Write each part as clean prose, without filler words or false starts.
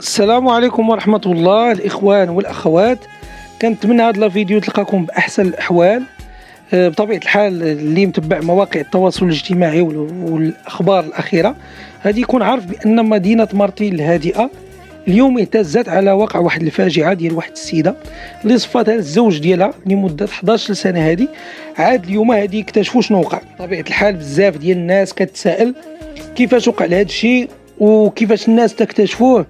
السلام عليكم ورحمة الله الإخوان والأخوات. كنتمنى هذا الفيديو تلقاكم بأحسن الأحوال. بطبيعة الحال اللي متبع مواقع التواصل الاجتماعي والأخبار الأخيرة غادي يكون عارف بأن مدينة مارتين الهادئة اليوم اهتزت على وقع واحد الفاجعة ديال واحد السيدة اللي صفاتها الزوج ديالها لمدة 11 سنة. هذه عاد اليوم هذه اكتشفوا شنو وقع. بطبيعة الحال بزاف ديال الناس كتسائل كيفاش وقع لهذا الشيء وكيفاش الناس تكتشفوه،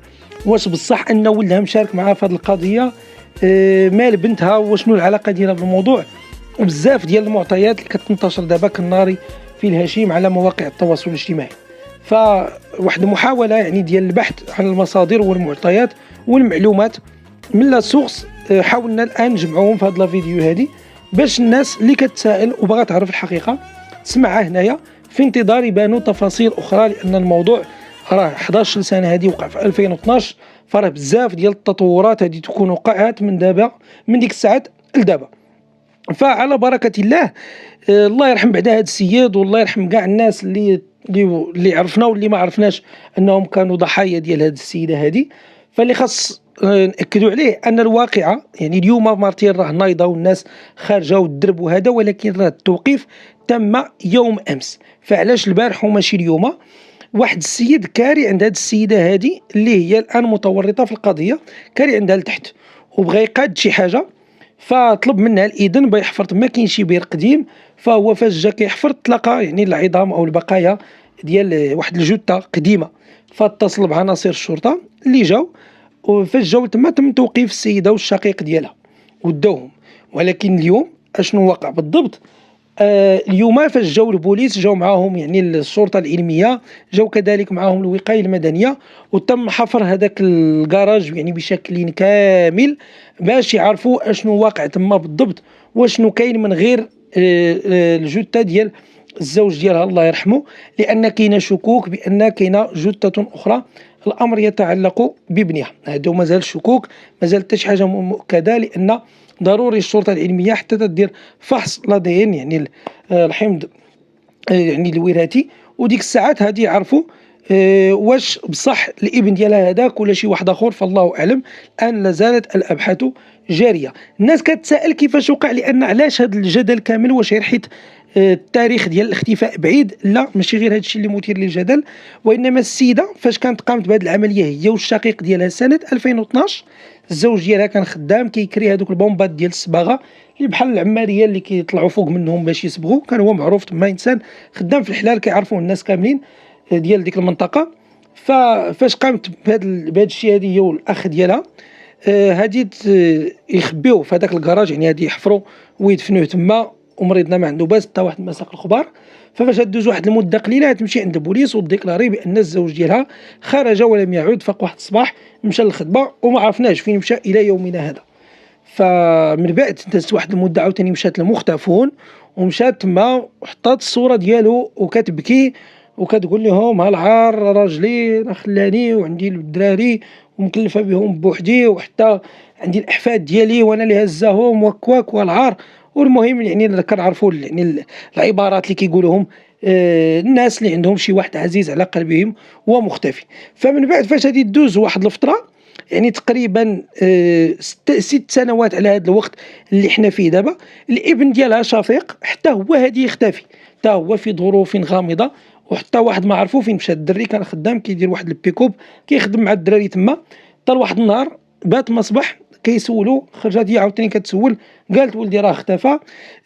واش بصح ان ولدها مشارك معها في هذه القضيه، مال بنتها وشنو العلاقه ديالها بالموضوع، وبزاف ديال المعطيات اللي كتنتشر دابا كالنار في الهشيم على مواقع التواصل الاجتماعي. فواحد المحاوله يعني ديال البحث عن المصادر والمعطيات والمعلومات من لا سورس، حاولنا الان نجمعوهم في هذا الفيديو هذه باش الناس اللي كتسائل وباغا تعرف الحقيقه تسمعها هنايا، في انتظار يبانوا تفاصيل اخرى، لان الموضوع راه 11 سنه هذه وقع في 2012، فراه بزاف ديال التطورات هذه تكون وقعت من دابا، من ديك الساعات لدابا. فعلى بركه الله، الله يرحم بعدا هذا السيد والله يرحم كاع الناس اللي عرفنا واللي ما عرفناش انهم كانوا ضحايا ديال هذه السيده هذه. فاللي خاص ناكدوا عليه ان الواقعه يعني اليوم مارتين راه نايضه والناس خارجه والدرب وهذا، ولكن راه التوقيف تم يوم امس. فعلاش البارح وماشي اليوم؟ واحد السيد كاري عند هذه السيده هذه اللي هي الان متورطه في القضيه، كاري عندها لتحت وبغى يقاد شي حاجه، فطلب منها الاذن باه يحفر تما. كاين شي بير قديم، فهو فاش جا كيحفر تلاقى يعني العظام او البقايا ديال واحد الجثه قديمه، فاتصل بعناصر الشرطه اللي جاو، وفاش جاو تما تم توقيف السيده والشقيق ديالها وداوهم. ولكن اليوم اشنو وقع بالضبط؟ اليوم فاش جاو البوليس جاو معاهم يعني الشرطه العلميه، جاو كذلك معاهم الوقايه المدنيه، وتم حفر هذاك الكراج يعني بشكل كامل باش يعرفوا اشنو واقع تما بالضبط، واشنو كاين من غير الجثه ديال الزوج ديالها الله يرحمه، لان كاينه شكوك بان كاينه جثه اخرى. الامر يتعلق بابنها، هادو مازال شكوك، مازال حتى شي حاجه مؤكده، لان ضروري الشرطه العلميه حتى تدير فحص لادين يعني الحمض يعني الوراثي، وديك الساعات هذه يعرفوا واش بصح الابن ديالها هذاك ولا شي واحد اخر، فالله اعلم. الان لا زالت الابحاث جاريه. الناس كتسائل كيفاش وقع، لان علاش هذا الجدل كامل؟ واش غير حيت التاريخ ديال الاختفاء بعيد؟ لا، ماشي غير هذا الشيء اللي مثير للجدل، وانما السيده فاش كانت قامت بهذه العمليه هي والشقيق ديالها سنه 2012. الزوج ديالها كان خدام كيكري هذوك البومبات ديال الصباغه اللي بحال العماريه اللي كيطلعوا فوق منهم باش يصبغوا، كان هو معروف تما انسان خدام في الحلال كيعرفوه الناس كاملين ديال ديك المنطقه. فاش قامت بهذا الشيء هذه هي والاخ ديالها، هادي يخبيوه في هذاك الكراج، يعني هادي يحفروا ويدفنوه تما، ومريضنا ما عنده باس حتى واحد ما ساق الخبار. ففاش دوز واحد المده قليله تمشي عند البوليس وديكلاري بان الزوج ديالها خرج ولم يعود، فاق واحد الصباح مشى للخدمه وما عرفناش فين مشى الى يومنا هذا. فمن بعد دازت واحد المده عاوتاني مشات للمختفون، ومشات تما وحطات الصوره ديالو وكتبكي وكتقول لهم ها العار راجلي خلاني وعندي الدراري ومكلفه بهم بوحدي، وحتى عندي الاحفاد ديالي وانا اللي هزاهم وكواك والعار. والمهم يعني كنعرفوا يعني العبارات اللي كيقولوهم الناس اللي عندهم شي واحد عزيز على قلبهم ومختفي. فمن بعد فاش غادي دوز واحد الفتره، يعني تقريبا 6 سنوات على هذا الوقت اللي حنا فيه دابا، الابن ديالها شفيق حتى هو هادي يختفي، حتى هو في ظروف غامضه، وحتى واحد ما عرفوا فين مشى. الدري كان خدام كيدير واحد البيكوب كيخدم مع الدراري تما، حتى واحد النهار بات مصباح كيسولو، خرجت هي عاوتاني كتسول، قالت ولدي راه اختفى.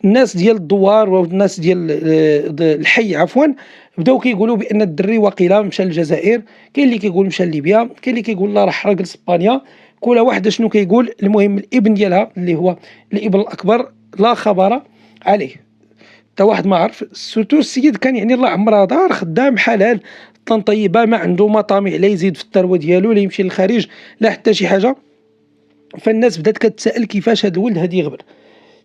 الناس ديال الدوار والناس ديال الحي عفوا بداو كيقولوا بان الدري واقيلا مشى للجزائر، كاين اللي كيقول مشى لليبيا، كاين اللي كيقول لا راه حرق لاسبانيا، كل واحد شنو كيقول. المهم الابن ديالها اللي هو الابن الاكبر لا خبر عليه، حتى واحد ما عرف. سورتو السيد كان يعني الله عمرها دار خدام حلال طن طيبه، ما عنده مطامع لا يزيد في الثروه ديالو لا يمشي للخارج لا حتى شي حاجه. فالناس بدات كتسائل كيفاش هذا الولد هذه يغبر.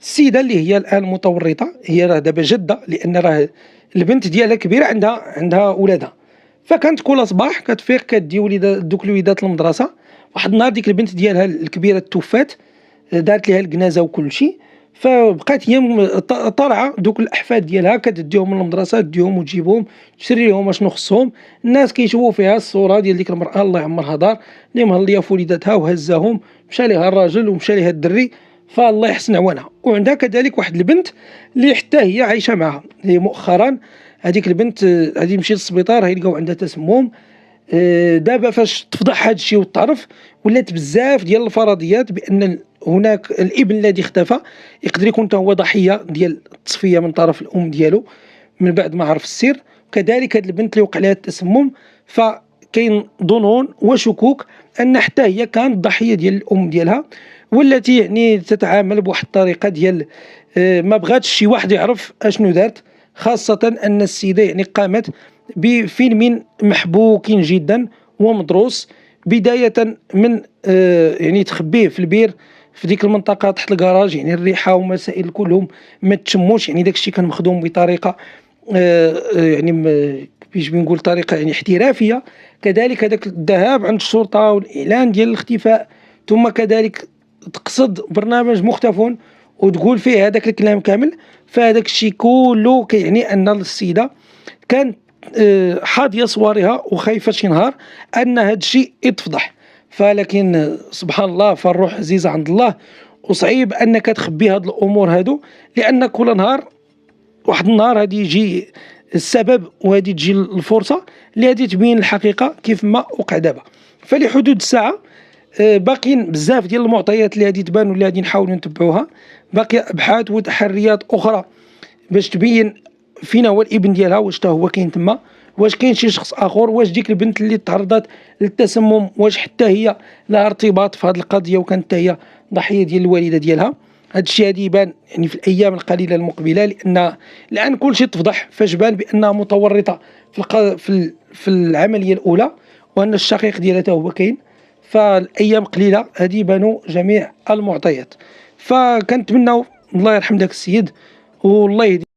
السيده اللي هي الان متورطه هي راه دابا جده، لان راه البنت ديالها كبيره عندها ولادها، فكانت كل صباح كتفيق كدي دوك الوليدات للمدرسه. واحد النهار ديك البنت ديالها الكبيره توفات، دارت ليها الجنازه وكل شيء. فبقات هي طالعه دوك الاحفاد ديالها كتديهم من المدرسه، تديهم وتجيبهم، تشري لهم اشنو خصهم. الناس كيشوفوا فيها الصوره ديال ديك المراه الله يعمرها دار اللي مهليه في وليداتها وهزاهم، مشى ليها الراجل ومشى ليها الدري، فالله يحسن عوانها. وعندها كذلك واحد البنت اللي حتى هي عايشه معها، اللي مؤخرا هذيك البنت هذه مشيت للسبيطار، هي لقاو عندها تسمم. دابا فاش تفضح هذا الشيء وتعرف، ولات بزاف ديال الفرضيات بان هناك الابن الذي اختفى يقدر يكون حتى هو ضحيه ديال التصفيه من طرف الام ديالو من بعد ما عرف السر. كذلك هذه البنت اللي وقع لها التسمم، فكاين ظنون وشكوك ان حتى هي كانت ضحيه ديال الام ديالها، والتي يعني تتعامل بواحد الطريقه ديال ما بغاتش شي واحد يعرف اشنو دارت، خاصه ان السيده يعني قامت بفيلم محبوك جدا ومدروس، بداية من يعني تخبيه في البير في ديك المنطقة تحت الكراج، يعني الريحة ومسائل كلهم ما تشموش، يعني داك الشيء كان مخدوم بطريقة يعني كيفاش بنقول طريقة يعني احترافية. كذلك هذاك الذهاب عند الشرطة والإعلان ديال الاختفاء، ثم كذلك تقصد برنامج مختفون وتقول فيه هذاك الكلام كامل، فهذاك الشيء كله كيعني ان السيده كان حاضيه صوارها وخايفه شي نهار ان هذا الشيء يتفضح. فلكن سبحان الله، فالروح عزيزه عند الله، وصعيب انك تخبي هاد الامور هادو، لان كل نهار واحد النهار غادي يجي السبب وغادي تجي الفرصه اللي غادي تبين الحقيقه كيف ما وقع دابا. فلحدود الساعه باقيين بزاف ديال المعطيات اللي غادي تبان واللي غادي نحاولوا نتبعوها، باقي ابحاث وتحريات اخرى باش تبين فين هو الابن ديالها، واش حتى هو كاين تما، واش كاين شي شخص اخر، واش ديك البنت اللي تعرضت للتسمم واش حتى هي لها ارتباط في هذه القضيه وكانت حتى هي ضحيه ديال الوالده ديالها. هذا الشيء غادي يبان يعني في الايام القليله المقبله، لان كل شيء تفضح، فاش بان بانها متورطه في العمليه الاولى، وان الشقيق ديالها هو كاين. فالايام قليله هذه يبانوا جميع المعطيات. فكنتمناو الله يرحم داك السيد والله يهدي